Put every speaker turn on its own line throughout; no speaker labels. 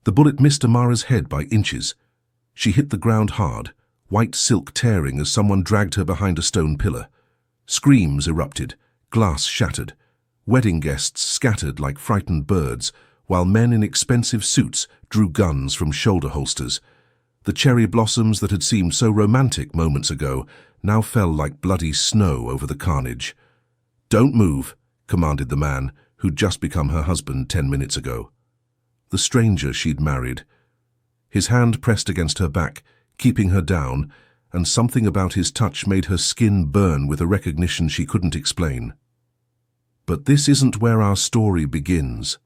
The bullet missed Amara's head by inches. She hit the ground hard, white silk tearing as someone dragged her behind a stone pillar. Screams erupted, glass shattered. Wedding guests scattered like frightened birds, while men in expensive suits drew guns from shoulder holsters. The cherry blossoms that had seemed so romantic moments ago now fell like bloody snow over the carnage. "Don't move," commanded the man who'd just become her husband 10 minutes ago. The stranger she'd married. His hand pressed against her back, keeping her down, and something about his touch made her skin burn with a recognition she couldn't explain. But this isn't where our story begins.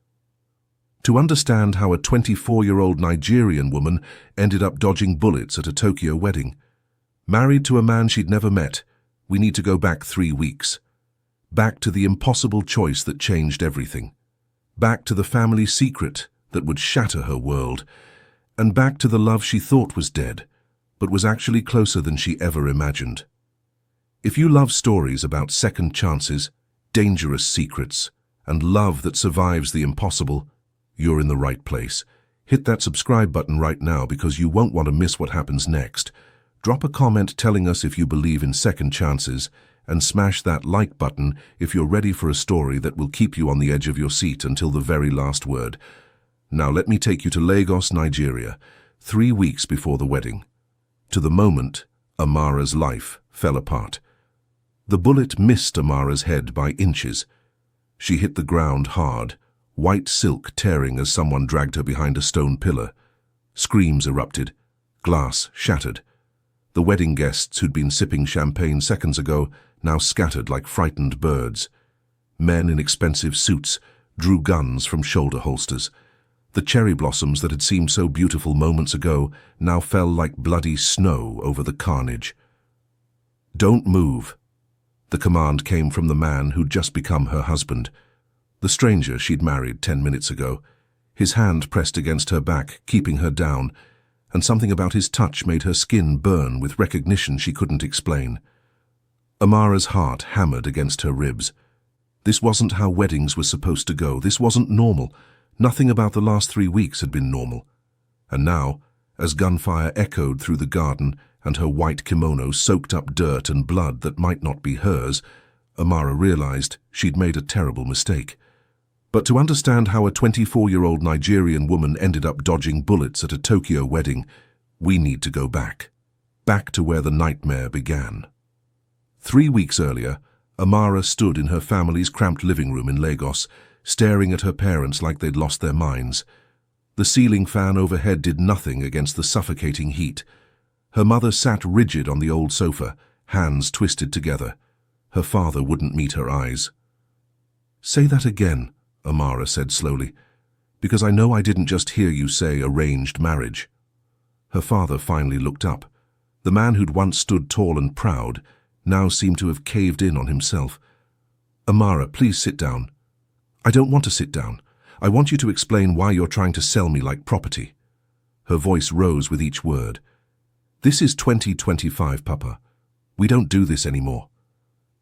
To understand how a 24-year-old Nigerian woman ended up dodging bullets at a Tokyo wedding, married to a man she'd never met, we need to go back 3 weeks. Back to the impossible choice that changed everything. Back to the family secret that would shatter her world. And back to the love she thought was dead, but was actually closer than she ever imagined. If you love stories about second chances, dangerous secrets, and love that survives the impossible, you're in the right place. Hit that subscribe button right now because you won't want to miss what happens next. Drop a comment telling us if you believe in second chances, and smash that like button if you're ready for a story that will keep you on the edge of your seat until the very last word. Now let me take you to Lagos, Nigeria, 3 weeks before the wedding. To the moment Amara's life fell apart. The bullet missed Amara's head by inches. She hit the ground hard, white silk tearing as someone dragged her behind a stone pillar. Screams erupted, glass shattered. The wedding guests who'd been sipping champagne seconds ago now scattered like frightened birds. Men in expensive suits drew guns from shoulder holsters. The cherry blossoms that had seemed so beautiful moments ago now fell like bloody snow over the carnage. "Don't move." The command came from the man who'd just become her husband. The stranger she'd married 10 minutes ago. His hand pressed against her back, keeping her down, and something about his touch made her skin burn with recognition she couldn't explain. Amara's heart hammered against her ribs. This wasn't how weddings were supposed to go. This wasn't normal. Nothing about the last 3 weeks had been normal. And now, as gunfire echoed through the garden and her white kimono soaked up dirt and blood that might not be hers, Amara realized she'd made a terrible mistake. But to understand how a 24-year-old Nigerian woman ended up dodging bullets at a Tokyo wedding, we need to go back. Back to where the nightmare began. 3 weeks earlier, Amara stood in her family's cramped living room in Lagos, staring at her parents like they'd lost their minds. The ceiling fan overhead did nothing against the suffocating heat. Her mother sat rigid on the old sofa, hands twisted together. Her father wouldn't meet her eyes. "Say that again," Amara said slowly, "because I know I didn't just hear you say arranged marriage." Her father finally looked up. The man who'd once stood tall and proud now seemed to have caved in on himself. "Amara, please sit down." "I don't want to sit down. I want you to explain why you're trying to sell me like property." Her voice rose with each word. "This is 2025, Papa. We don't do this anymore."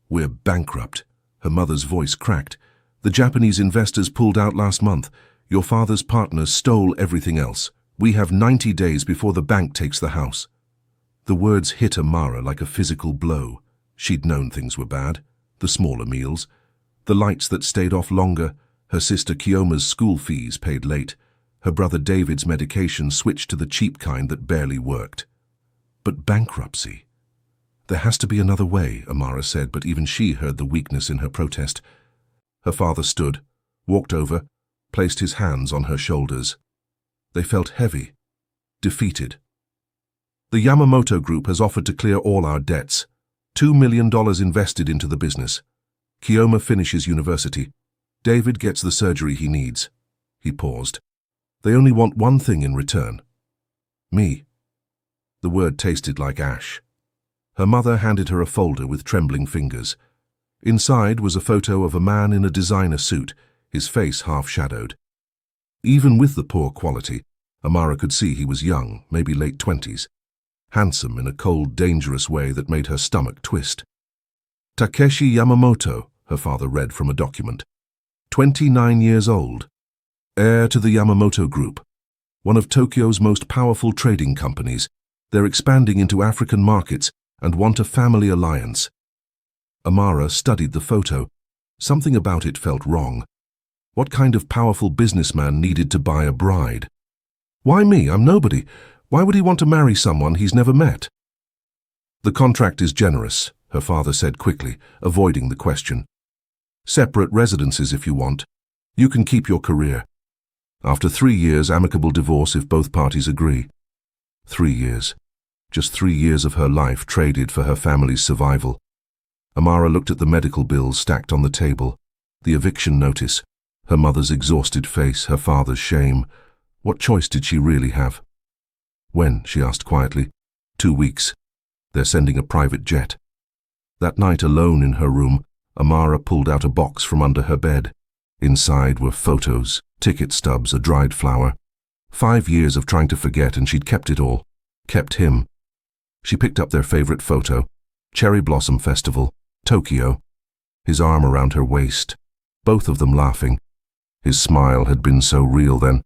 "We're bankrupt." Her mother's voice cracked. "The Japanese investors pulled out last month. Your father's partners stole everything else. We have 90 days before the bank takes the house." The words hit Amara like a physical blow. She'd known things were bad. The smaller meals, the lights that stayed off longer, her sister Kiyoma's school fees paid late, her brother David's medication switched to the cheap kind that barely worked. But bankruptcy. "There has to be another way," Amara said, but even she heard the weakness in her protest. Her father stood, walked over, placed his hands on her shoulders. They felt heavy, defeated. "The Yamamoto Group has offered to clear all our debts. $2 million invested into the business. Kiyoma finishes university. David gets the surgery he needs." He paused. "They only want one thing in return. Me." The word tasted like ash. Her mother handed her a folder with trembling fingers. Inside was a photo of a man in a designer suit, his face half-shadowed. Even with the poor quality, Amara could see he was young, maybe late 20s. Handsome in a cold, dangerous way that made her stomach twist. "Takeshi Yamamoto," her father read from a document. 29 years old. Heir to the Yamamoto Group. one of Tokyo's most powerful trading companies. They're expanding into African markets and want a family alliance. Amara studied the photo. Something about it felt wrong. What kind of powerful businessman needed to buy a bride? Why me? I'm nobody. Why would he want to marry someone he's never met? The contract is generous, her father said quickly, avoiding the question. Separate residences if you want. You can keep your career. After 3 years, amicable divorce if both parties agree. 3 years. Just 3 years of her life traded for her family's survival. Amara looked at the medical bills stacked on the table, the eviction notice, her mother's exhausted face, her father's shame. What choice did she really have? When? She asked quietly. 2 weeks. They're sending a private jet. That night, alone in her room, Amara pulled out a box from under her bed. Inside were photos, ticket stubs, a dried flower. 5 years of trying to forget, and she'd kept it all. Kept him. She picked up their favorite photo. Cherry Blossom Festival, Tokyo. His arm around her waist. Both of them laughing. His smile had been so real then.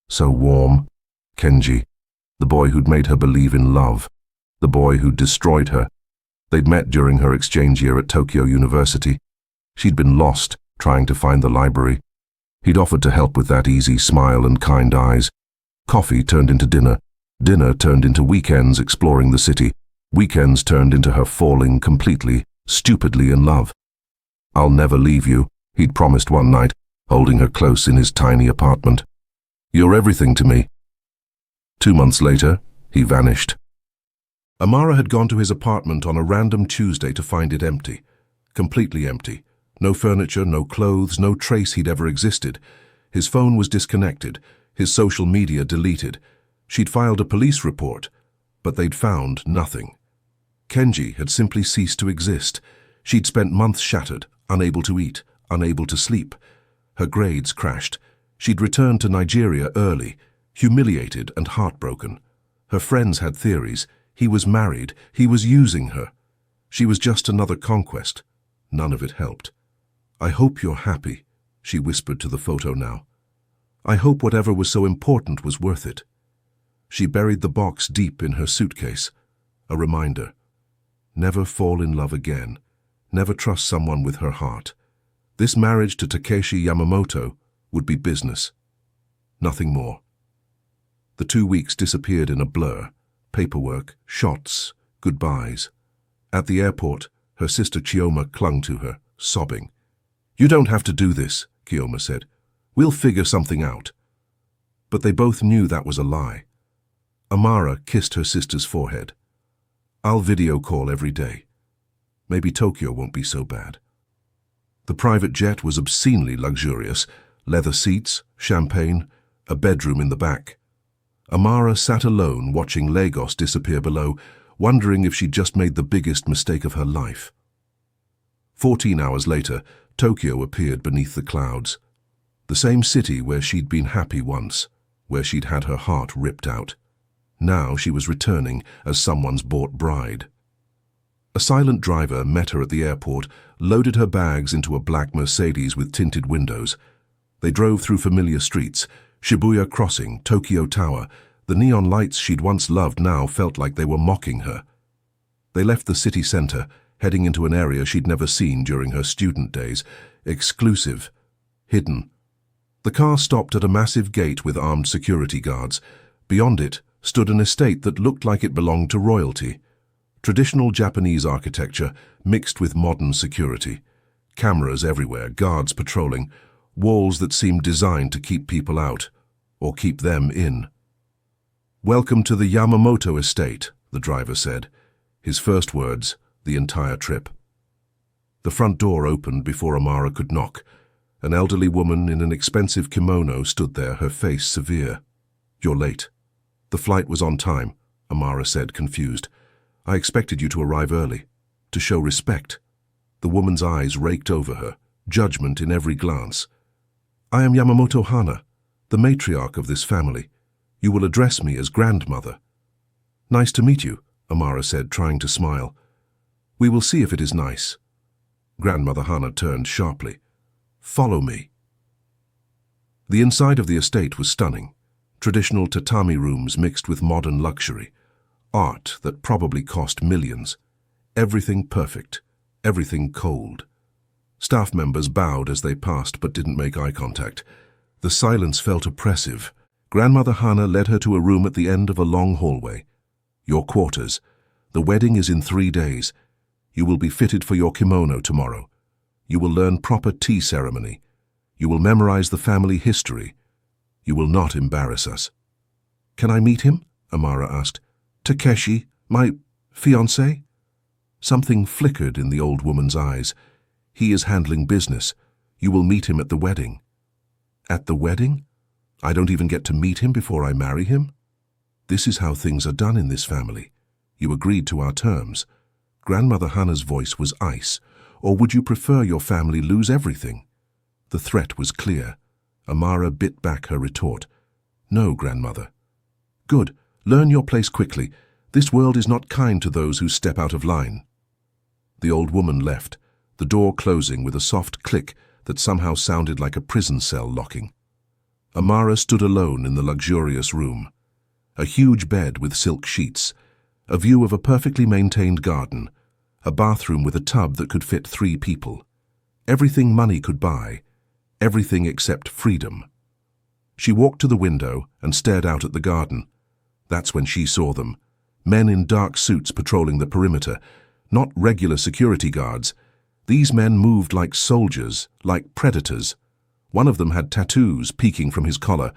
So warm. Kenji. The boy who'd made her believe in love. The boy who'd destroyed her. They'd met during her exchange year at Tokyo University. She'd been lost, trying to find the library. He'd offered to help with that easy smile and kind eyes. Coffee turned into dinner. Dinner turned into weekends exploring the city. Weekends turned into her falling completely, stupidly in love. I'll never leave you, he'd promised one night, holding her close in his tiny apartment. You're everything to me. 2 months later, he vanished. Amara had gone to his apartment on a random Tuesday to find it empty. Completely empty. No furniture, no clothes, no trace he'd ever existed. His phone was disconnected, his social media deleted. She'd filed a police report, but they'd found nothing. Kenji had simply ceased to exist. She'd spent months shattered, unable to eat, unable to sleep. Her grades crashed. She'd returned to Nigeria early, humiliated and heartbroken. Her friends had theories. He was married. He was using her. She was just another conquest. None of it helped. I hope you're happy, she whispered to the photo now. I hope whatever was so important was worth it. She buried the box deep in her suitcase. A reminder. Never fall in love again. Never trust someone with her heart. This marriage to Takeshi Yamamoto would be business. Nothing more. The 2 weeks disappeared in a blur. Paperwork, shots, goodbyes. At the airport, her sister Chioma clung to her, sobbing. You don't have to do this, Chioma said. We'll figure something out. But they both knew that was a lie. Amara kissed her sister's forehead. I'll video call every day. Maybe Tokyo won't be so bad. The private jet was obscenely luxurious. Leather seats, champagne, a bedroom in the back. Amara sat alone watching Lagos disappear below, wondering if she'd just made the biggest mistake of her life. 14 hours later, Tokyo appeared beneath the clouds. The same city where she'd been happy once, where she'd had her heart ripped out. Now she was returning as someone's bought bride. A silent driver met her at the airport, loaded her bags into a black Mercedes with tinted windows. They drove through familiar streets, Shibuya Crossing, Tokyo Tower. The neon lights she'd once loved now felt like they were mocking her. They left the city center, heading into an area she'd never seen during her student days. Exclusive. Hidden. The car stopped at a massive gate with armed security guards. Beyond it stood an estate that looked like it belonged to royalty. Traditional Japanese architecture mixed with modern security. Cameras everywhere, guards patrolling, walls that seemed designed to keep people out, or keep them in. Welcome to the Yamamoto estate, the driver said. His first words, the entire trip. The front door opened before Amara could knock. An elderly woman in an expensive kimono stood there, her face severe. You're late. The flight was on time, Amara said, confused. I expected you to arrive early, to show respect. The woman's eyes raked over her, judgment in every glance. I am Yamamoto Hana, the matriarch of this family. You will address me as grandmother. Nice to meet you, Amara said, trying to smile. We will see if it is nice. Grandmother Hana turned sharply. Follow me. The inside of the estate was stunning. Traditional tatami rooms mixed with modern luxury. Art that probably cost millions. Everything perfect. Everything cold. Staff members bowed as they passed but didn't make eye contact. The silence felt oppressive. Grandmother Hana led her to a room at the end of a long hallway. Your quarters. The wedding is in 3 days. You will be fitted for your kimono tomorrow. You will learn proper tea ceremony. You will memorize the family history. You will not embarrass us. Can I meet him? Amara asked. Takeshi, my fiancé? Something flickered in the old woman's eyes. He is handling business. You will meet him at the wedding. At the wedding? I don't even get to meet him before I marry him? This is how things are done in this family. You agreed to our terms. Grandmother Hana's voice was ice. Or would you prefer your family lose everything? The threat was clear. Amara bit back her retort. No, grandmother. Good. Learn your place quickly. This world is not kind to those who step out of line. The old woman left, the door closing with a soft click that somehow sounded like a prison cell locking. Amara stood alone in the luxurious room. A huge bed with silk sheets, a view of a perfectly maintained garden, a bathroom with a tub that could fit 3 people. Everything money could buy, everything except freedom. She walked to the window and stared out at the garden. That's when she saw them. Men in dark suits patrolling the perimeter, not regular security guards. These men moved like soldiers, like predators. One of them had tattoos peeking from his collar.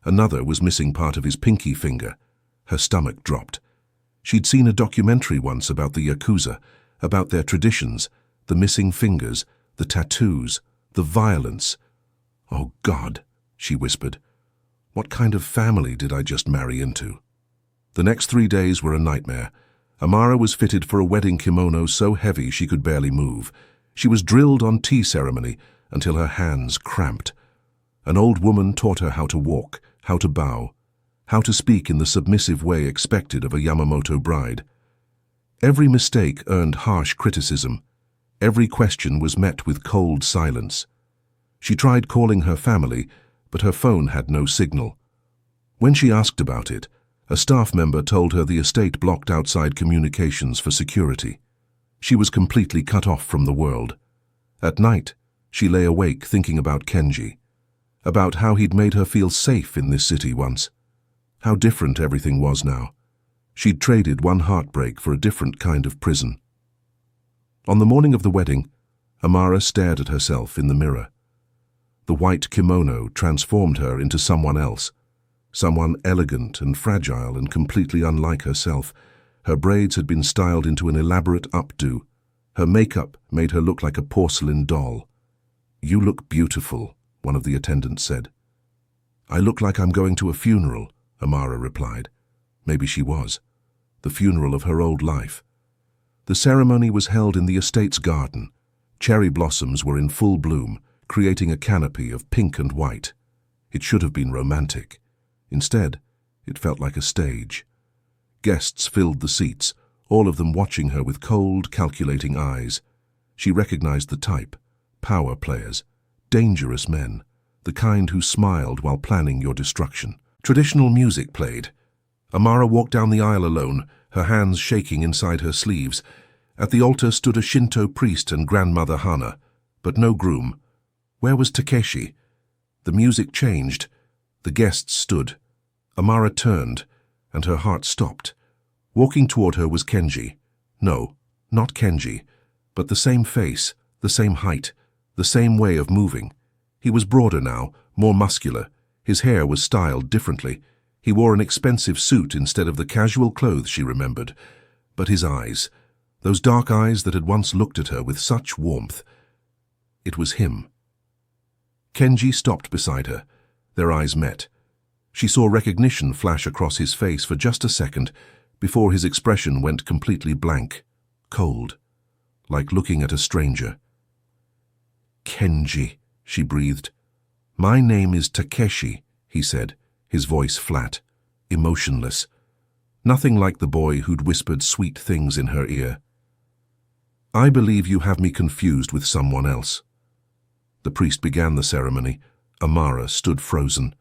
Another was missing part of his pinky finger. Her stomach dropped. She'd seen a documentary once about the Yakuza, about their traditions, the missing fingers, the tattoos, the violence. Oh God, she whispered. What kind of family did I just marry into? The next 3 days were a nightmare. Amara was fitted for a wedding kimono so heavy she could barely move. She was drilled on tea ceremony until her hands cramped. An old woman taught her how to walk, how to bow, how to speak in the submissive way expected of a Yamamoto bride. Every mistake earned harsh criticism. Every question was met with cold silence. She tried calling her family, but her phone had no signal. When she asked about it, a staff member told her the estate blocked outside communications for security. She was completely cut off from the world. At night, she lay awake thinking about Kenji, about how he'd made her feel safe in this city once. How different everything was now. She'd traded one heartbreak for a different kind of prison. On the morning of the wedding, Amara stared at herself in the mirror. The white kimono transformed her into someone else. Someone elegant and fragile and completely unlike herself. Her braids had been styled into an elaborate updo. Her makeup made her look like a porcelain doll. You look beautiful, one of the attendants said. I look like I'm going to a funeral, Amara replied. Maybe she was. The funeral of her old life. The ceremony was held in the estate's garden. Cherry blossoms were in full bloom, creating a canopy of pink and white. It should have been romantic. Instead, it felt like a stage. Guests filled the seats, all of them watching her with cold, calculating eyes. She recognized the type: power players, dangerous men, the kind who smiled while planning your destruction. Traditional music played. Amara walked down the aisle alone, her hands shaking inside her sleeves. At the altar stood a Shinto priest and Grandmother Hana, but no groom. Where was Takeshi? The music changed. The guests stood. Amara turned, and her heart stopped. Walking toward her was Kenji. No, not Kenji, but the same face, the same height, the same way of moving. He was broader now, more muscular. His hair was styled differently. He wore an expensive suit instead of the casual clothes she remembered. But his eyes, those dark eyes that had once looked at her with such warmth. It was him. Kenji stopped beside her. Their eyes met. She saw recognition flash across his face for just a second before his expression went completely blank, cold, like looking at a stranger. Kenji, she breathed. My name is Takeshi, he said, his voice flat, emotionless. Nothing like the boy who'd whispered sweet things in her ear. I believe you have me confused with someone else. The priest began the ceremony. Amara stood frozen.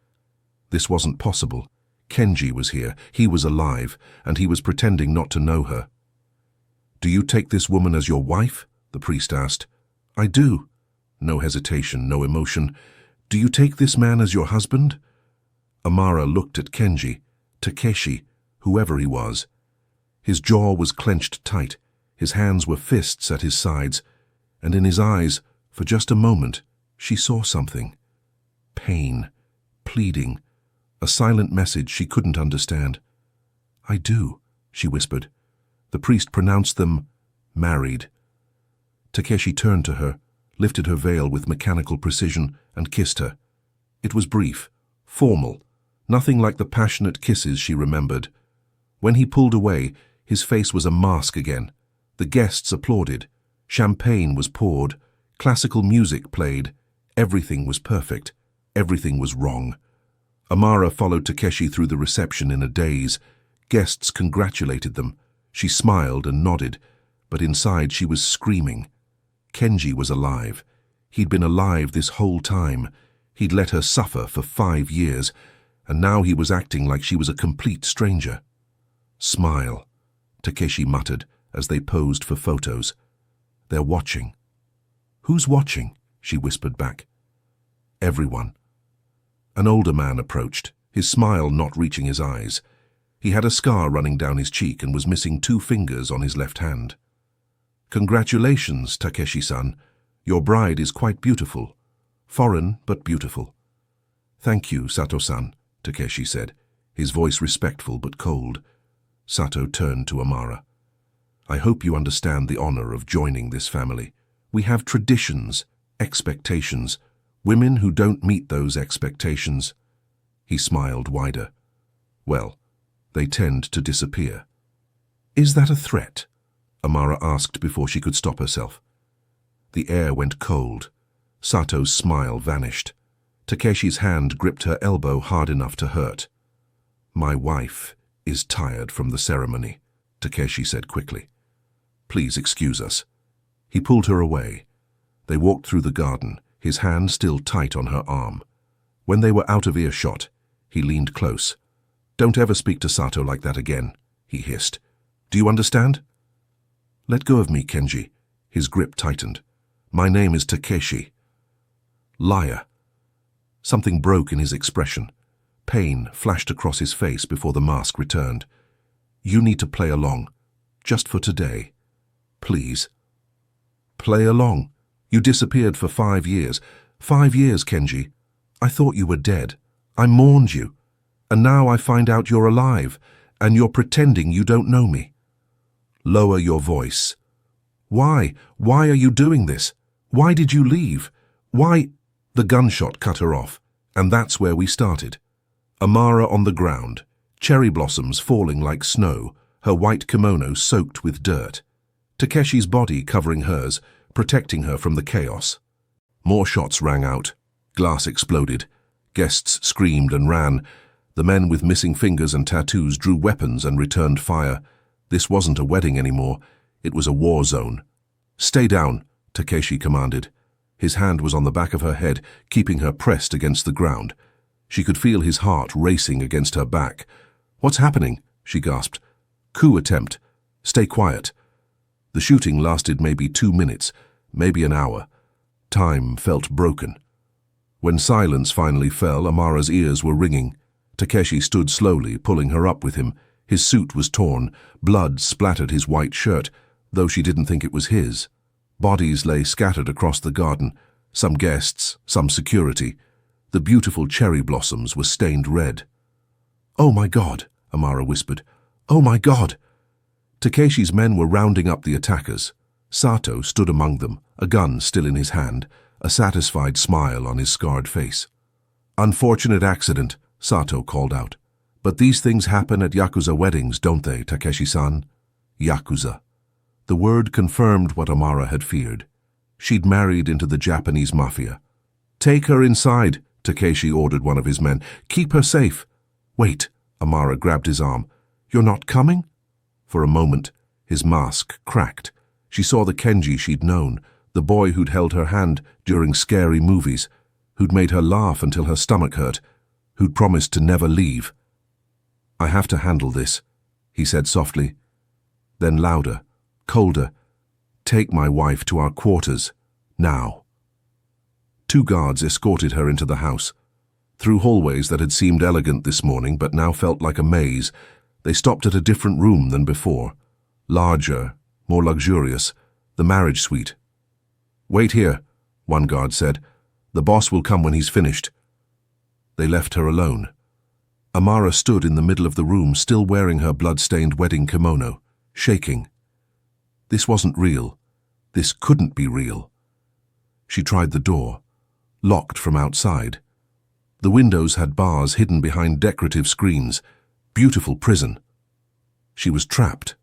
This wasn't possible. Kenji was here, he was alive, and he was pretending not to know her. "Do you take this woman as your wife?" the priest asked. "I do." No hesitation, no emotion. "Do you take this man as your husband?" Amara looked at Kenji, Takeshi, whoever he was. His jaw was clenched tight, his hands were fists at his sides, and in his eyes, for just a moment, she saw something. Pain, pleading, a silent message she couldn't understand. "I do," she whispered. The priest pronounced them married. Takeshi turned to her, lifted her veil with mechanical precision, and kissed her. It was brief, formal, nothing like the passionate kisses she remembered. When he pulled away, his face was a mask again. The guests applauded. Champagne was poured. Classical music played. Everything was perfect. Everything was wrong. Amara followed Takeshi through the reception in a daze. Guests congratulated them. She smiled and nodded, but inside she was screaming. Kenji was alive. He'd been alive this whole time. He'd let her suffer for 5 years, and now he was acting like she was a complete stranger. "Smile," Takeshi muttered as they posed for photos. "They're watching." "Who's watching?" she whispered back. "Everyone." An older man approached, his smile not reaching his eyes. He had a scar running down his cheek and was missing 2 fingers on his left hand. "Congratulations, Takeshi-san. Your bride is quite beautiful. Foreign, but beautiful." "Thank you, Sato-san," Takeshi said, his voice respectful but cold. Sato turned to Amara. "I hope you understand the honor of joining this family. We have traditions, expectations. Women who don't meet those expectations." He smiled wider. "Well, they tend to disappear." "Is that a threat?" Amara asked before she could stop herself. The air went cold. Sato's smile vanished. Takeshi's hand gripped her elbow hard enough to hurt. "My wife is tired from the ceremony," Takeshi said quickly. "Please excuse us." He pulled her away. They walked through the garden, his hand still tight on her arm. When they were out of earshot, he leaned close. "Don't ever speak to Sato like that again," he hissed. "Do you understand?" "Let go of me, Kenji." His grip tightened. "My name is Takeshi." Liar. Something broke in his expression. Pain flashed across his face before the mask returned. "You need to play along. Just for today. Please." "Play along? You disappeared for 5 years. 5 years, Kenji. I thought you were dead. I mourned you. And now I find out you're alive, and you're pretending you don't know me." "Lower your voice." "Why? Why are you doing this? Why did you leave? Why?" The gunshot cut her off, and that's where we started. Amara on the ground, cherry blossoms falling like snow, her white kimono soaked with dirt. Takeshi's body covering hers, protecting her from the chaos. More shots rang out. Glass exploded. Guests screamed and ran. The men with missing fingers and tattoos drew weapons and returned fire. This wasn't a wedding anymore. It was a war zone. "Stay down," Takeshi commanded. His hand was on the back of her head, keeping her pressed against the ground. She could feel his heart racing against her back. "What's happening?" she gasped. "Coup attempt. Stay quiet." The shooting lasted maybe 2 minutes, maybe an hour. Time felt broken. When silence finally fell, Amara's ears were ringing. Takeshi stood slowly, pulling her up with him. His suit was torn. Blood splattered his white shirt, though she didn't think it was his. Bodies lay scattered across the garden, some guests, some security. The beautiful cherry blossoms were stained red. "Oh my God," Amara whispered. "Oh my God." Takeshi's men were rounding up the attackers. Sato stood among them, a gun still in his hand, a satisfied smile on his scarred face. "Unfortunate accident," Sato called out. "But these things happen at Yakuza weddings, don't they, Takeshi-san?" Yakuza. The word confirmed what Amara had feared. She'd married into the Japanese Mafia. "Take her inside," Takeshi ordered one of his men. "Keep her safe." "Wait," Amara grabbed his arm. "You're not coming?" For a moment, his mask cracked. She saw the Kenji she'd known, the boy who'd held her hand during scary movies, who'd made her laugh until her stomach hurt, who'd promised to never leave. "I have to handle this," he said softly. Then louder, colder, "Take my wife to our quarters, now." 2 guards escorted her into the house. Through hallways that had seemed elegant this morning but now felt like a maze, they stopped at a different room than before. Larger, more luxurious, the marriage suite. "Wait here," one guard said. "The boss will come when he's finished." They left her alone. Amara stood in the middle of the room, still wearing her blood-stained wedding kimono, shaking. This wasn't real. This couldn't be real. She tried the door, locked from outside. The windows had bars hidden behind decorative screens. Beautiful prison. She was trapped.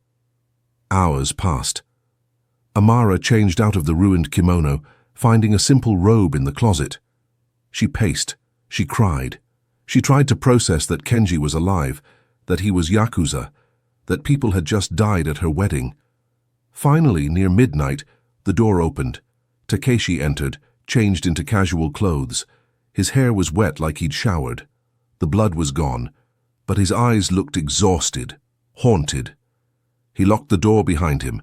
Hours passed. Amara changed out of the ruined kimono, finding a simple robe in the closet. She paced. She cried. She tried to process that Kenji was alive, that he was Yakuza, that people had just died at her wedding. Finally, near midnight, the door opened. Takeshi entered, changed into casual clothes. His hair was wet like he'd showered. The blood was gone, but his eyes looked exhausted, haunted. He locked the door behind him,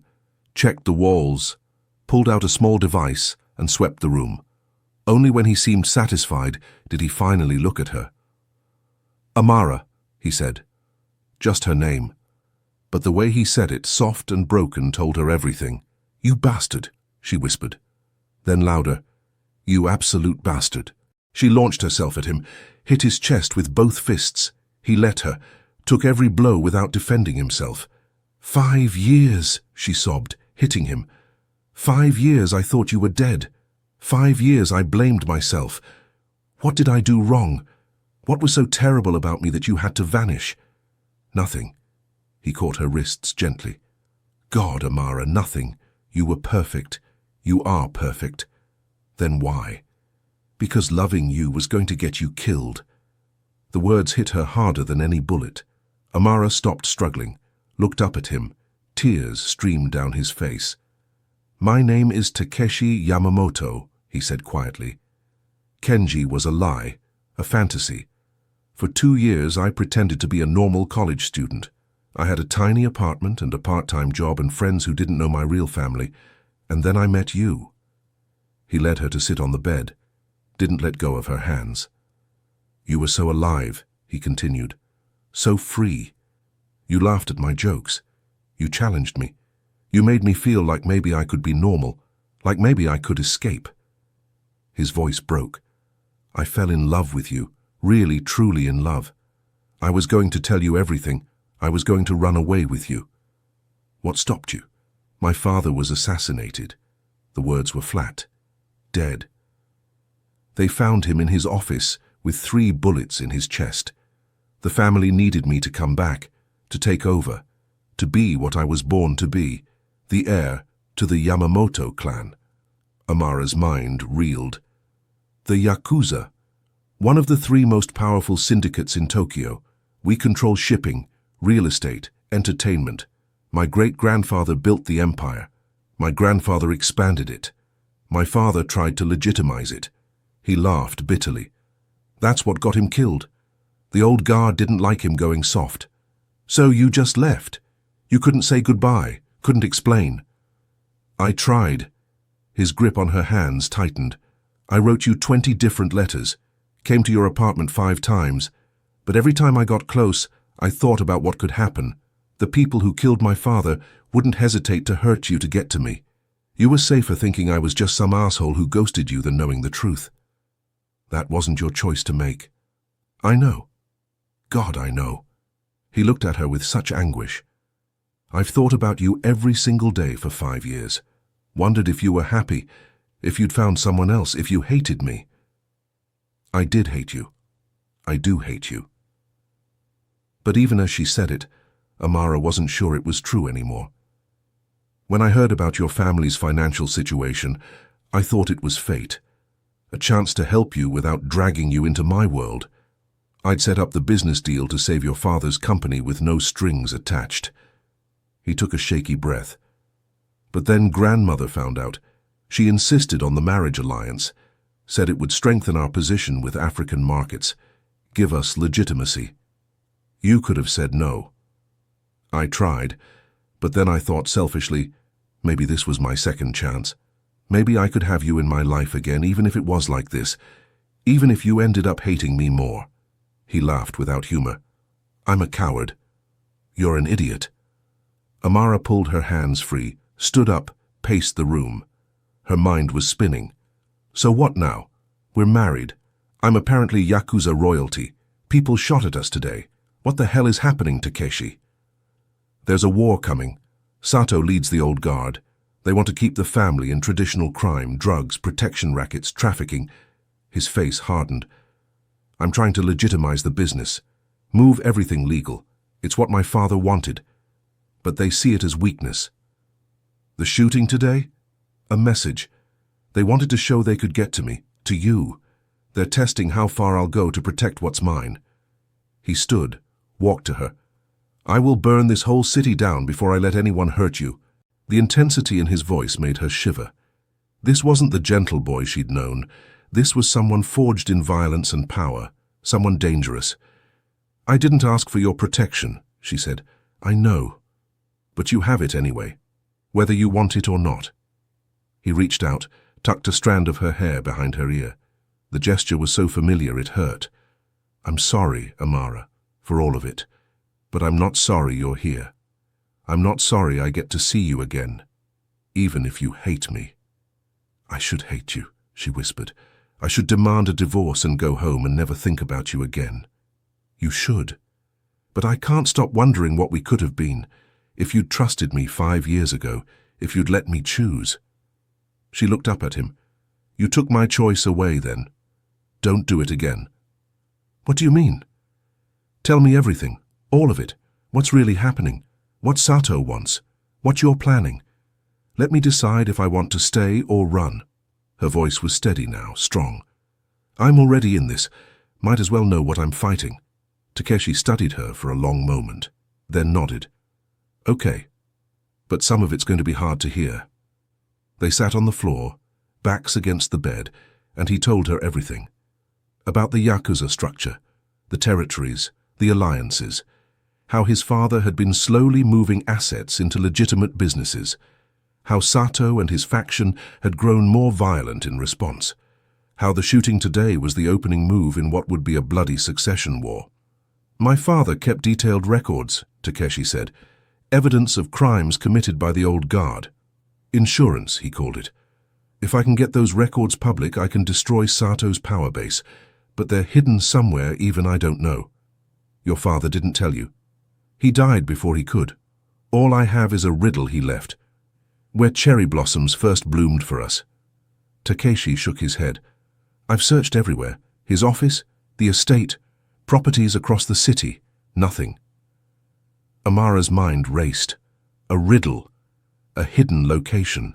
checked the walls, pulled out a small device, and swept the room. Only when he seemed satisfied did he finally look at her. "Amara," he said. Just her name. But the way he said it, soft and broken, told her everything. "You bastard," she whispered. Then louder, "You absolute bastard." She launched herself at him, hit his chest with both fists. He let her, took every blow without defending himself. 5 years, she sobbed, hitting him. 5 years I thought you were dead. 5 years I blamed myself. What did I do wrong? What was so terrible about me that you had to vanish? Nothing. He caught her wrists gently. God, Amara, nothing. You were perfect. You are perfect. Then why? Because loving you was going to get you killed. The words hit her harder than any bullet. Amara stopped struggling, looked up at him. Tears streamed down his face. "My name is Takeshi Yamamoto," he said quietly. "Kenji was a lie, a fantasy. For 2 years I pretended to be a normal college student. I had a tiny apartment and a part-time job and friends who didn't know my real family. And then I met you." He led her to sit on the bed, didn't let go of her hands. "You were so alive," he continued, "so free. You laughed at my jokes. You challenged me. You made me feel like maybe I could be normal, like maybe I could escape." His voice broke. "I fell in love with you, really, truly in love. I was going to tell you everything. I was going to run away with you." "What stopped you?" "My father was assassinated." The words were flat. "Dead." "They found him in his office with 3 bullets in his chest. The family needed me to come back, to take over, to be what I was born to be, the heir to the Yamamoto clan." Amara's mind reeled. "The Yakuza, one of the 3 most powerful syndicates in Tokyo. We control shipping, real estate, entertainment. My great-grandfather built the empire. My grandfather expanded it. My father tried to legitimize it." He laughed bitterly. "That's what got him killed. The old guard didn't like him going soft. So you just left. You couldn't say goodbye, couldn't explain." "I tried." His grip on her hands tightened. "I wrote you 20 different letters, came to your apartment 5 times, but every time I got close, I thought about what could happen. The people who killed my father wouldn't hesitate to hurt you to get to me. You were safer thinking I was just some asshole who ghosted you than knowing the truth. That wasn't your choice to make." "I know. God, I know." He looked at her with such anguish. "I've thought about you every single day for 5 years. Wondered if you were happy, if you'd found someone else, if you hated me." "I did hate you. I do hate you." But even as she said it, Amara wasn't sure it was true anymore. "When I heard about your family's financial situation, I thought it was fate. A chance to help you without dragging you into my world. I'd set up the business deal to save your father's company with no strings attached." He took a shaky breath. "But then grandmother found out. She insisted on the marriage alliance, said it would strengthen our position with African markets, give us legitimacy. You could have said no. I tried, but then I thought selfishly, maybe this was my second chance. Maybe I could have you in my life again, even if it was like this, even if you ended up hating me more. He laughed without humor. I'm a coward. You're an idiot. Amara pulled her hands free, stood up, paced the room. Her mind was spinning. So what now? We're married. I'm apparently Yakuza royalty. People shot at us today. What the hell is happening, Takeshi? There's a war coming. Sato leads the old guard. They want to keep the family in traditional crime, drugs, protection rackets, trafficking. His face hardened. I'm trying to legitimize the business. Move everything legal. It's what my father wanted. But they see it as weakness. The shooting today? A message. They wanted to show they could get to me, to you. They're testing how far I'll go to protect what's mine. He stood, walked to her. I will burn this whole city down before I let anyone hurt you. The intensity in his voice made her shiver. This wasn't the gentle boy she'd known. This was someone forged in violence and power, someone dangerous. I didn't ask for your protection, she said. I know. But you have it anyway, whether you want it or not. He reached out, tucked a strand of her hair behind her ear. The gesture was so familiar it hurt. I'm sorry, Amara, for all of it. But I'm not sorry you're here. I'm not sorry I get to see you again, even if you hate me. I should hate you, she whispered. I should demand a divorce and go home and never think about you again. You should. But I can't stop wondering what we could have been, if you'd trusted me 5 years ago, if you'd let me choose. She looked up at him. You took my choice away then. Don't do it again. What do you mean? Tell me everything, all of it. What's really happening? What Sato wants? What you're planning? Let me decide if I want to stay or run. Her voice was steady now, strong. I'm already in this. Might as well know what I'm fighting. Takeshi studied her for a long moment, then nodded. Okay, but some of it's going to be hard to hear. They sat on the floor, backs against the bed, and he told her everything. About the Yakuza structure, the territories, the alliances, how his father had been slowly moving assets into legitimate businesses, how Sato and his faction had grown more violent in response, how the shooting today was the opening move in what would be a bloody succession war. My father kept detailed records, Takeshi said, evidence of crimes committed by the old guard. Insurance, he called it. If I can get those records public, I can destroy Sato's power base, but they're hidden somewhere even I don't know. Your father didn't tell you. He died before he could. All I have is a riddle he left, where cherry blossoms first bloomed for us. Takeshi shook his head. I've searched everywhere. His office, the estate, properties across the city. Nothing. Amara's mind raced. A riddle. A hidden location.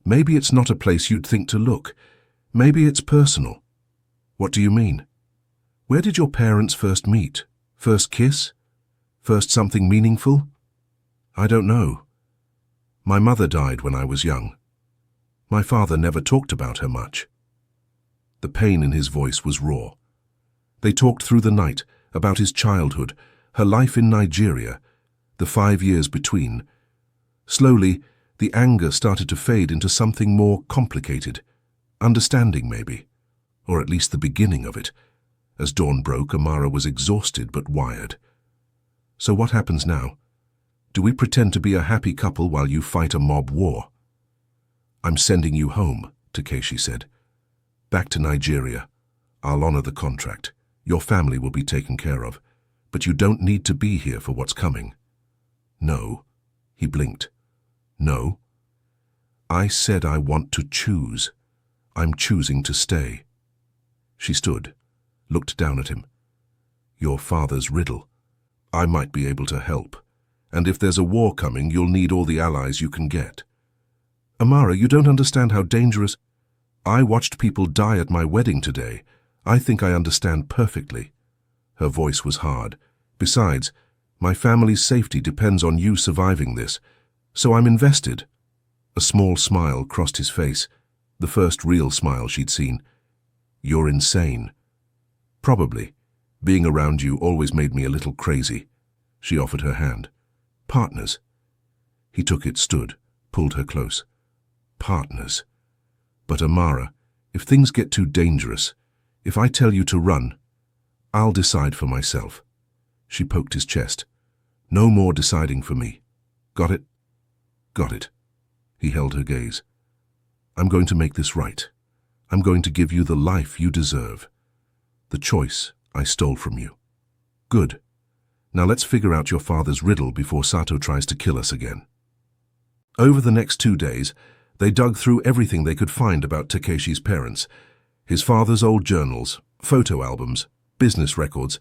Maybe it's not a place you'd think to look. Maybe it's personal. What do you mean? Where did your parents first meet? First kiss? First something meaningful? I don't know. My mother died when I was young. My father never talked about her much. The pain in his voice was raw. They talked through the night about his childhood, her life in Nigeria, the 5 years between. Slowly, the anger started to fade into something more complicated. Understanding, maybe. Or at least the beginning of it. As dawn broke, Amara was exhausted but wired. So what happens now? Do we pretend to be a happy couple while you fight a mob war? I'm sending you home, Takeshi said. Back to Nigeria. I'll honor the contract. Your family will be taken care of. But you don't need to be here for what's coming. No. He blinked. No. I said I want to choose. I'm choosing to stay. She stood, looked down at him. Your father's riddle. I might be able to help. And if there's a war coming, you'll need all the allies you can get. Amara, you don't understand how dangerous... I watched people die at my wedding today. I think I understand perfectly. Her voice was hard. Besides, my family's safety depends on you surviving this, so I'm invested. A small smile crossed his face, the first real smile she'd seen. You're insane. Probably, Being around you always made me a little crazy. She offered her hand. Partners. He took it, stood, pulled her close. Partners. But Amara, if things get too dangerous, if I tell you to run, I'll decide for myself. She poked his chest. No more deciding for me. Got it? Got it. He held her gaze. I'm going to make this right. I'm going to give you the life you deserve. The choice I stole from you. Good. Now let's figure out your father's riddle before Sato tries to kill us again. Over the next 2 days, they dug through everything they could find about Takeshi's parents. His father's old journals, photo albums, business records.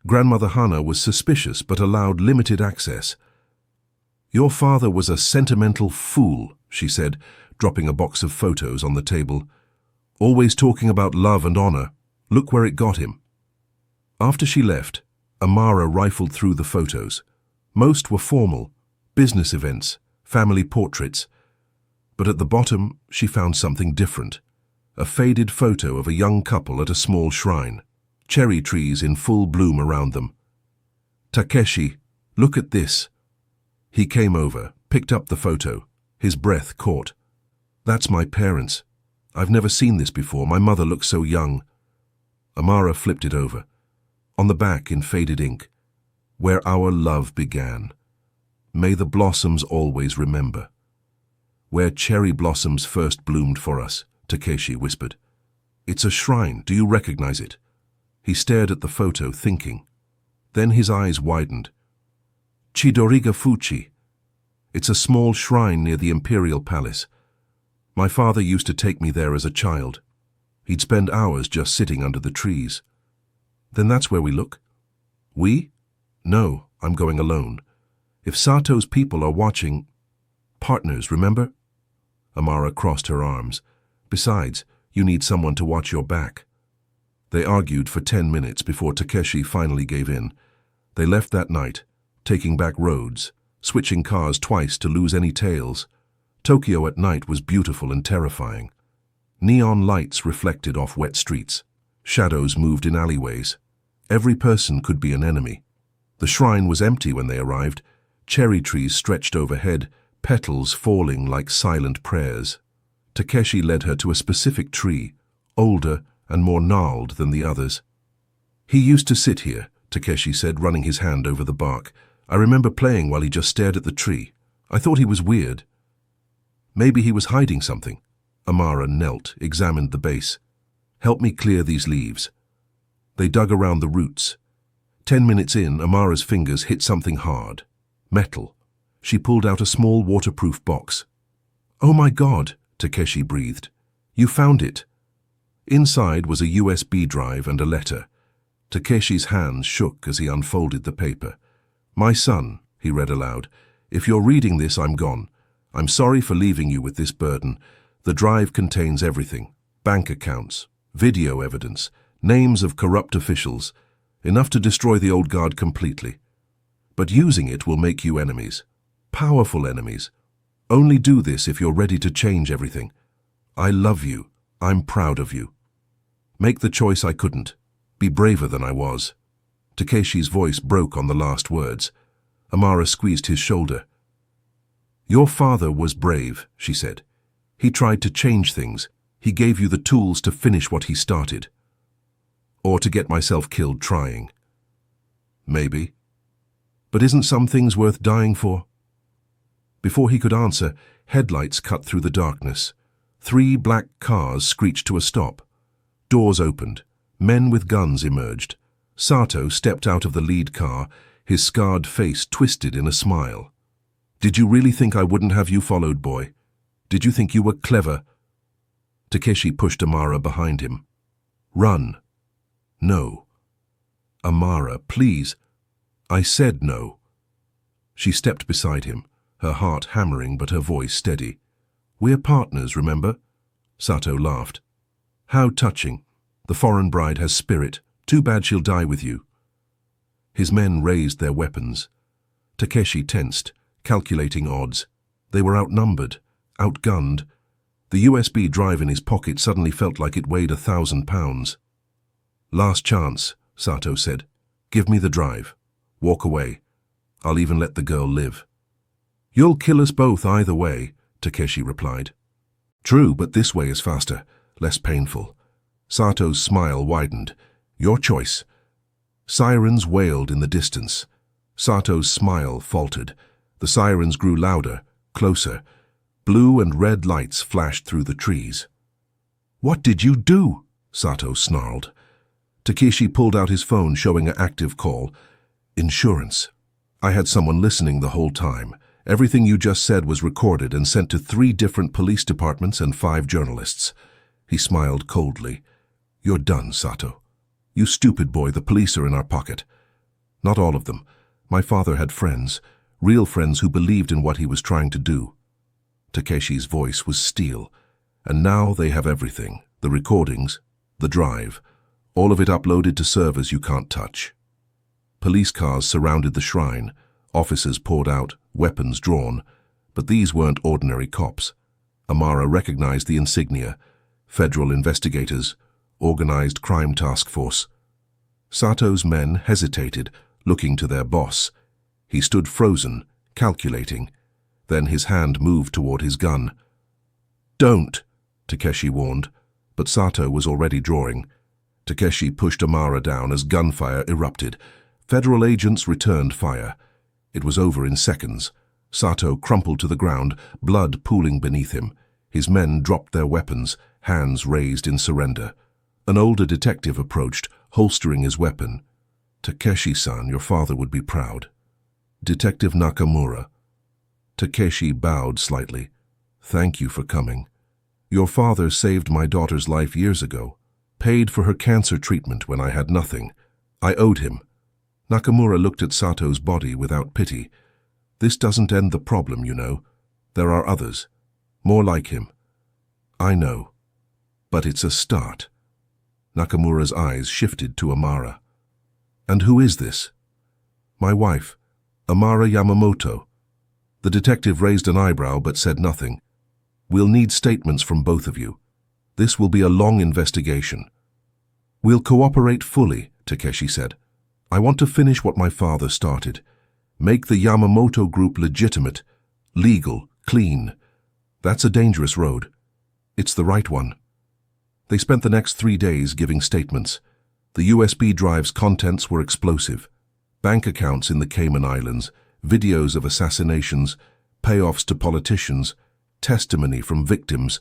Grandmother Hana was suspicious but allowed limited access. Your father was a sentimental fool, she said, dropping a box of photos on the table. Always talking about love and honor. Look where it got him. After she left, Amara rifled through the photos. Most were formal, business events, family portraits. But at the bottom, she found something different. A faded photo of a young couple at a small shrine. Cherry trees in full bloom around them. Takeshi, look at this. He came over, picked up the photo. His breath caught. That's my parents. I've never seen this before. My mother looks so young. Amara flipped it over. On the back in faded ink, where our love began. May the blossoms always remember. Where cherry blossoms first bloomed for us, Takeshi whispered. It's a shrine. Do you recognize it? He stared at the photo, thinking. Then his eyes widened. Chidoriga Fuchi. It's a small shrine near the Imperial Palace. My father used to take me there as a child. He'd spend hours just sitting under the trees. Then that's where we look. We? No, I'm going alone. If Sato's people are watching... Partners, remember? Amara crossed her arms. Besides, you need someone to watch your back. They argued for 10 minutes before Takeshi finally gave in. They left that night, taking back roads, switching cars twice to lose any tails. Tokyo at night was beautiful and terrifying. Neon lights reflected off wet streets. Shadows moved in alleyways. Every person could be an enemy. The shrine was empty when they arrived. Cherry trees stretched overhead, petals falling like silent prayers. Takeshi led her to a specific tree, older and more gnarled than the others. He used to sit here, Takeshi said, running his hand over the bark. I remember playing while he just stared at the tree. I thought he was weird. Maybe he was hiding something. Amara knelt, examined the base. Help me clear these leaves. They dug around the roots. 10 minutes in, Amara's fingers hit something hard. Metal. She pulled out a small waterproof box. Oh my God, Takeshi breathed. You found it. Inside was a USB drive and a letter. Takeshi's hands shook as he unfolded the paper. My son, he read aloud, if you're reading this, I'm gone. I'm sorry for leaving you with this burden. The drive contains everything. Bank accounts, video evidence, names of corrupt officials, enough to destroy the old guard completely. But using it will make you enemies. Powerful enemies. Only do this if you're ready to change everything. I love you. I'm proud of you. Make the choice I couldn't. Be braver than I was. Takeshi's voice broke on the last words. Amara squeezed his shoulder. Your father was brave, she said. He tried to change things. He gave you the tools to finish what he started. Or to get myself killed trying. Maybe. But isn't some things worth dying for? Before he could answer, headlights cut through the darkness. 3 black cars screeched to a stop. Doors opened. Men with guns emerged. Sato stepped out of the lead car, his scarred face twisted in a smile. Did you really think I wouldn't have you followed, boy? Did you think you were clever? Takeshi pushed Amara behind him. Run. No. Amara, please. I said no. She stepped beside him, her heart hammering but her voice steady. We're partners, remember? Sato laughed. How touching. The foreign bride has spirit. Too bad she'll die with you. His men raised their weapons. Takeshi tensed, calculating odds. They were outnumbered, outgunned. The USB drive in his pocket suddenly felt like it weighed 1,000 pounds. Last chance, Sato said. Give me the drive. Walk away. I'll even let the girl live. You'll kill us both either way, Takeshi replied. True, but this way is faster, less painful. Sato's smile widened. Your choice. Sirens wailed in the distance. Sato's smile faltered. The sirens grew louder, closer. Blue and red lights flashed through the trees. What did you do? Sato snarled. Takeshi pulled out his phone, showing an active call. Insurance. I had someone listening the whole time. Everything you just said was recorded and sent to 3 different police departments and 5 journalists. He smiled coldly. You're done, Sato. You stupid boy, the police are in our pocket. Not all of them. My father had friends, real friends who believed in what he was trying to do. Takeshi's voice was steel. And now they have everything. The recordings, the drive, all of it uploaded to servers you can't touch. Police cars surrounded the shrine. Officers poured out, weapons drawn. But these weren't ordinary cops. Amara recognized the insignia. Federal investigators, organized crime task force. Sato's men hesitated, looking to their boss. He stood frozen, calculating. Then his hand moved toward his gun. Don't, Takeshi warned, but Sato was already drawing. Takeshi pushed Amara down as gunfire erupted. Federal agents returned fire. It was over in seconds. Sato crumpled to the ground, blood pooling beneath him. His men dropped their weapons, hands raised in surrender. An older detective approached, holstering his weapon. Takeshi-san, your father would be proud. Detective Nakamura. Takeshi bowed slightly. Thank you for coming. Your father saved my daughter's life years ago, paid for her cancer treatment when I had nothing. I owed him. Nakamura looked at Sato's body without pity. This doesn't end the problem, you know. There are others, more like him. I know, but it's a start. Nakamura's eyes shifted to Amara. And who is this? My wife, Amara Yamamoto. The detective raised an eyebrow but said nothing. We'll need statements from both of you. This will be a long investigation. We'll cooperate fully, Takeshi said. I want to finish what my father started. Make the Yamamoto group legitimate, legal, clean. That's a dangerous road. It's the right one. They spent the next 3 days giving statements. The USB drive's contents were explosive. Bank accounts in the Cayman Islands, videos of assassinations, payoffs to politicians, testimony from victims.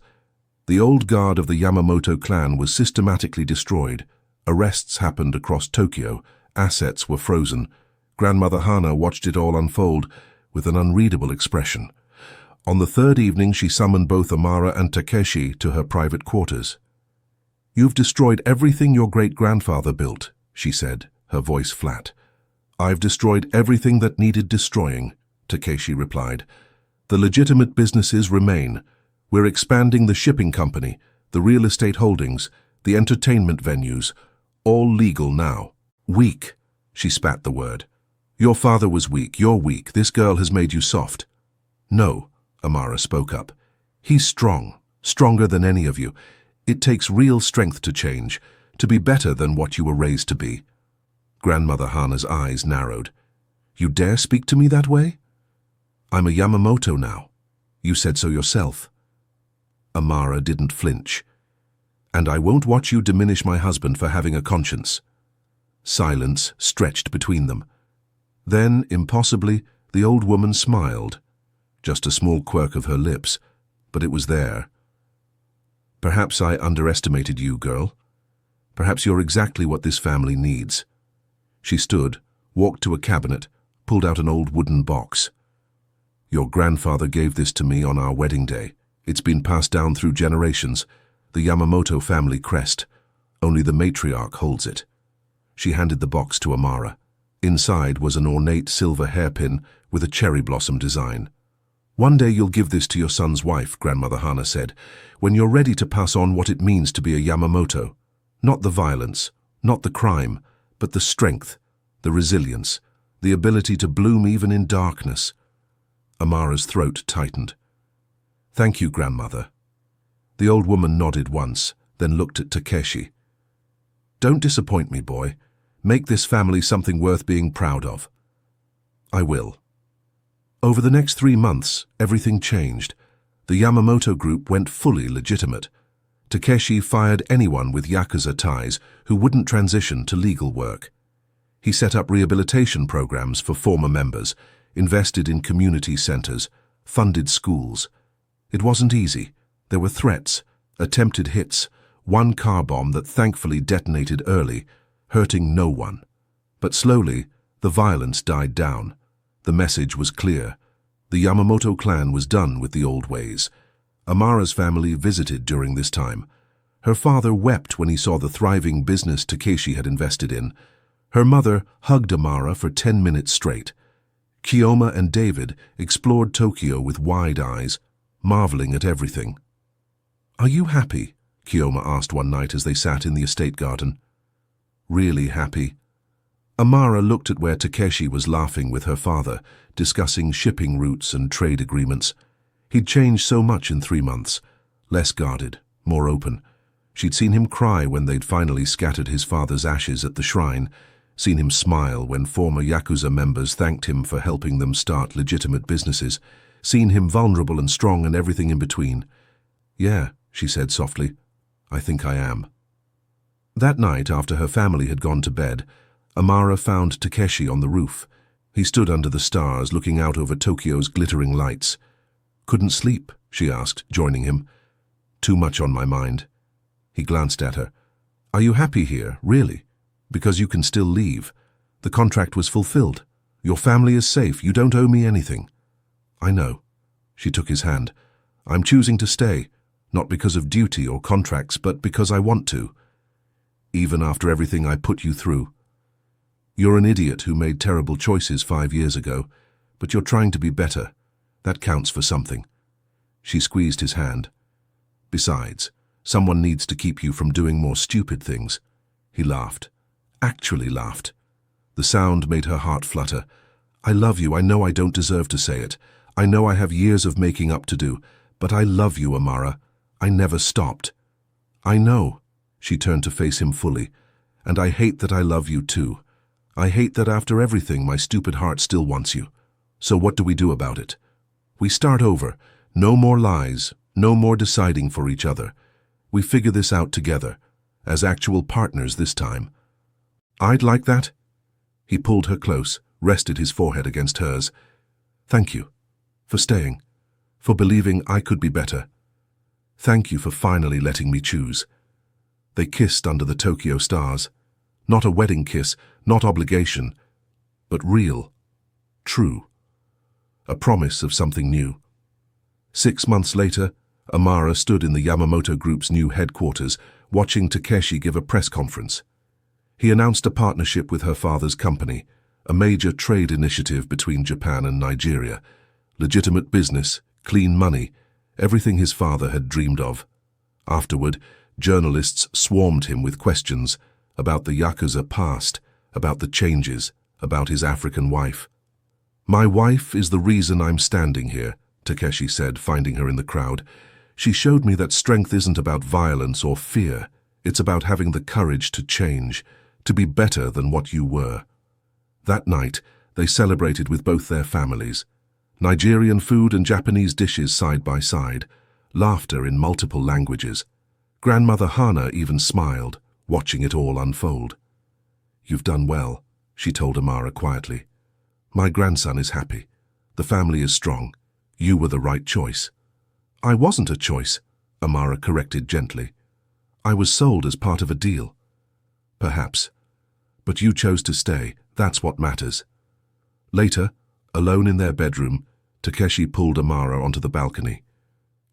The old guard of the Yamamoto clan was systematically destroyed. Arrests happened across Tokyo. Assets were frozen. Grandmother Hana watched it all unfold with an unreadable expression. On the 3rd evening, she summoned both Amara and Takeshi to her private quarters. You've destroyed everything your great-grandfather built, she said, her voice flat. I've destroyed everything that needed destroying, Takeshi replied. The legitimate businesses remain. We're expanding the shipping company, the real estate holdings, the entertainment venues, all legal now. Weak, she spat the word. Your father was weak, you're weak, this girl has made you soft. No, Amara spoke up. He's strong, stronger than any of you. It takes real strength to change, to be better than what you were raised to be. Grandmother Hana's eyes narrowed. You dare speak to me that way? I'm a Yamamoto now. You said so yourself. Amara didn't flinch. And I won't watch you diminish my husband for having a conscience. Silence stretched between them. Then, impossibly, the old woman smiled. Just a small quirk of her lips, but it was there. Perhaps I underestimated you, girl. Perhaps you're exactly what this family needs. She stood, walked to a cabinet, pulled out an old wooden box. Your grandfather gave this to me on our wedding day. It's been passed down through generations, the Yamamoto family crest. Only the matriarch holds it. She handed the box to Amara. Inside was an ornate silver hairpin with a cherry blossom design. One day you'll give this to your son's wife, Grandmother Hana said, when you're ready to pass on what it means to be a Yamamoto. Not the violence, not the crime, but the strength, the resilience, the ability to bloom even in darkness. Amara's throat tightened. Thank you, Grandmother. The old woman nodded once, then looked at Takeshi. Don't disappoint me, boy. Make this family something worth being proud of." "I will." Over the next 3 months, everything changed. The Yamamoto group went fully legitimate. Takeshi fired anyone with Yakuza ties who wouldn't transition to legal work. He set up rehabilitation programs for former members, invested in community centers, funded schools. It wasn't easy. There were threats, attempted hits, one car bomb that thankfully detonated early, hurting no one. But slowly, the violence died down. The message was clear. The Yamamoto clan was done with the old ways. Amara's family visited during this time. Her father wept when he saw the thriving business Takeshi had invested in. Her mother hugged Amara for 10 minutes straight. Kiyoma and David explored Tokyo with wide eyes, marveling at everything. "Are you happy?" Kiyoma asked one night as they sat in the estate garden. "Really happy." Amara looked at where Takeshi was laughing with her father, discussing shipping routes and trade agreements. He'd changed so much in 3 months. Less guarded, more open. She'd seen him cry when they'd finally scattered his father's ashes at the shrine, seen him smile when former Yakuza members thanked him for helping them start legitimate businesses, seen him vulnerable and strong and everything in between. "Yeah," she said softly, "I think I am." That night, after her family had gone to bed, Amara found Takeshi on the roof. He stood under the stars, looking out over Tokyo's glittering lights. "Couldn't sleep?" she asked, joining him. "Too much on my mind." He glanced at her. "Are you happy here, really? Because you can still leave. The contract was fulfilled. Your family is safe. You don't owe me anything." "I know." She took his hand. "I'm choosing to stay, not because of duty or contracts, but because I want to. Even after everything I put you through. You're an idiot who made terrible choices 5 years ago, but you're trying to be better. That counts for something." She squeezed his hand. "Besides, someone needs to keep you from doing more stupid things." He laughed. Actually laughed. The sound made her heart flutter. "I love you. I know I don't deserve to say it. I know I have years of making up to do, but I love you, Amara. I never stopped." "I know." She turned to face him fully. "And I hate that I love you too. I hate that after everything my stupid heart still wants you. So what do we do about it? We start over. No more lies, no more deciding for each other. We figure this out together, as actual partners this time." "I'd like that." He pulled her close, rested his forehead against hers. "Thank you. For staying. For believing I could be better. Thank you for finally letting me choose." They kissed under the Tokyo stars. Not a wedding kiss, not obligation, but real, true. A promise of something new. 6 months later, Amara stood in the Yamamoto Group's new headquarters, watching Takeshi give a press conference. He announced a partnership with her father's company, a major trade initiative between Japan and Nigeria. Legitimate business, clean money, everything his father had dreamed of. Afterward, journalists swarmed him with questions about the Yakuza past, about the changes, about his African wife. "My wife is the reason I'm standing here," Takeshi said, finding her in the crowd. "She showed me that strength isn't about violence or fear. It's about having the courage to change, to be better than what you were." That night, they celebrated with both their families. Nigerian food and Japanese dishes side by side, laughter in multiple languages. Grandmother Hana even smiled, watching it all unfold. "You've done well," she told Amara quietly. "My grandson is happy. The family is strong. You were the right choice." "I wasn't a choice," Amara corrected gently. "I was sold as part of a deal." "Perhaps. But you chose to stay. That's what matters." Later, alone in their bedroom, Takeshi pulled Amara onto the balcony.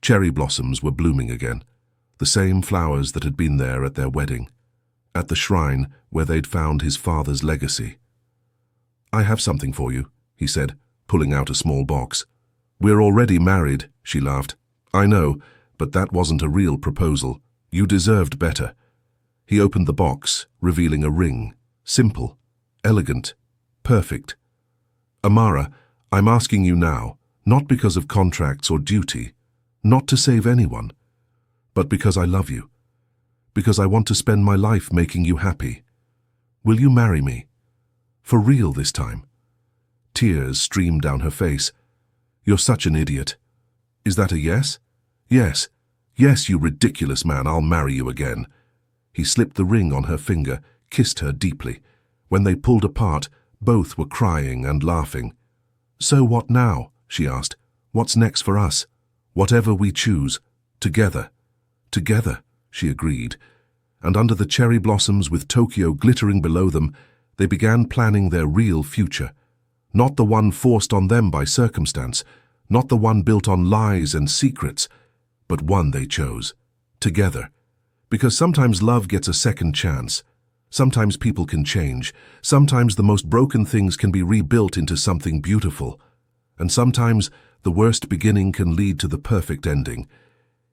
Cherry blossoms were blooming again, the same flowers that had been there at their wedding, at the shrine where they'd found his father's legacy. "I have something for you," he said, pulling out a small box. "We're already married," she laughed. "I know, but that wasn't a real proposal. You deserved better." He opened the box, revealing a ring. Simple, elegant, perfect. "Amara, I'm asking you now, not because of contracts or duty, not to save anyone, but because I love you. Because I want to spend my life making you happy." Will you marry me? For real this time? Tears streamed down her face. You're such an idiot. Is that a yes? Yes. Yes, you ridiculous man, I'll marry you again. He slipped the ring on her finger, kissed her deeply. When they pulled apart, both were crying and laughing. So what now? She asked. What's next for us? Whatever we choose. Together. Together, she agreed. And under the cherry blossoms with Tokyo glittering below them, they began planning their real future. Not the one forced on them by circumstance, not the one built on lies and secrets, but one they chose. Together. Because sometimes love gets a second chance. Sometimes people can change. Sometimes the most broken things can be rebuilt into something beautiful. And sometimes the worst beginning can lead to the perfect ending.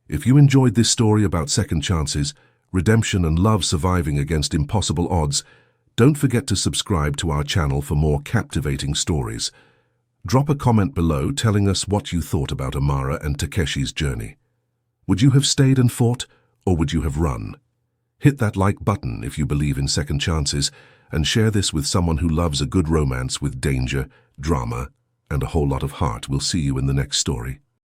If you enjoyed this story about second chances, redemption and love surviving against impossible odds, don't forget to subscribe to our channel for more captivating stories. Drop a comment below telling us what you thought about Amara and Takeshi's journey. Would you have stayed and fought, or would you have run? Hit that like button if you believe in second chances, and share this with someone who loves a good romance with danger, drama, and a whole lot of heart. We'll see you in the next story.